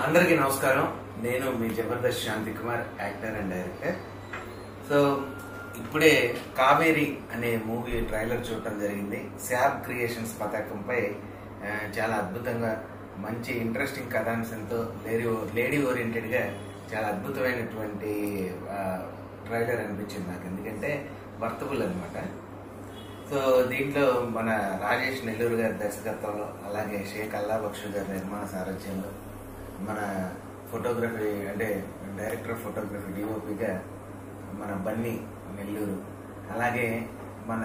అందరికీ నమస్కారం. నేను మీ Jabardasth Shanti Kumar, actor and director. So ఇప్పుడే కావేరి అనే మూవీ ట్రైలర్ చూడటం జరిగింది. శాబ్ క్రియేషన్స్ పతాకంపై చాలా అద్భుతంగా మంచి ఇంట్రెస్టింగ్ కథాంశంతో లేడీ ఓరియంటెడ్గా చాలా అద్భుతమైనటువంటి ట్రైలర్ అనిపించింది నాకు. ఎందుకంటే వర్తబుల్ అనమాట. సో దీంట్లో మన రాజేష్ నెల్లూరు గారి దర్శకత్వంలో, అలాగే షేక్ అల్లా బక్షు గారి నిర్మాణ సారథ్యంలో, మన ఫోటోగ్రఫీ అంటే డైరెక్టర్ ఆఫ్ ఫోటోగ్రఫీ డిఓపిగా మన బన్నీ నెల్లూరు, అలాగే మన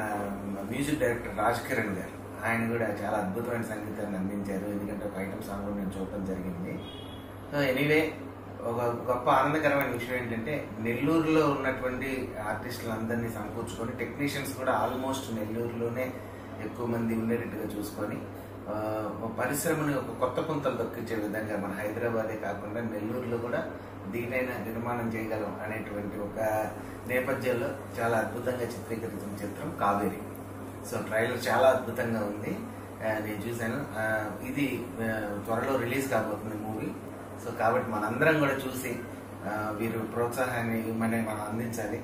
మ్యూజిక్ డైరెక్టర్ రాజ్ కిరణ్ గారు, ఆయన కూడా చాలా అద్భుతమైన సంగీతాన్ని అందించారు. ఎందుకంటే ఒక ఐటమ్ సాంగ్ నేను చూడటం జరిగింది. సో ఎనీవే, ఒక గొప్ప ఆనందకరమైన విషయం ఏంటంటే నెల్లూరులో ఉన్నటువంటి ఆర్టిస్టులందరినీ సమకూర్చుకొని, టెక్నీషియన్స్ కూడా ఆల్మోస్ట్ నెల్లూరులోనే ఎక్కువ మంది ఉండేటట్టుగా చూసుకొని పరిశ్రమని ఒక కొత్త పుంతలు దొక్కించే విధంగా మన హైదరాబాదే కాకుండా నెల్లూరులో కూడా దీనైన నిర్మాణం చేయగలం అనేటువంటి ఒక నేపథ్యంలో చాలా అద్భుతంగా చిత్రీకరించిన చిత్రం కావేరి. సో ట్రైలర్ చాలా అద్భుతంగా ఉంది, నేను చూశాను. ఇది త్వరలో రిలీజ్ కాబోతుంది మూవీ. సో కాబట్టి మనందరం కూడా చూసి వీరు ప్రోత్సాహాన్ని మనం అందించాలి.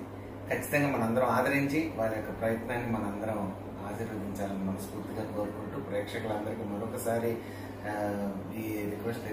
ఖచ్చితంగా మనందరం ఆదరించి వారి యొక్క ప్రయత్నాన్ని మనందరం ఆశీర్వదించాలని మనస్ఫూర్తిగా కోరుకుంటూ ప్రేక్షకులందరికీ మరొకసారి ఈ రిక్వెస్ట్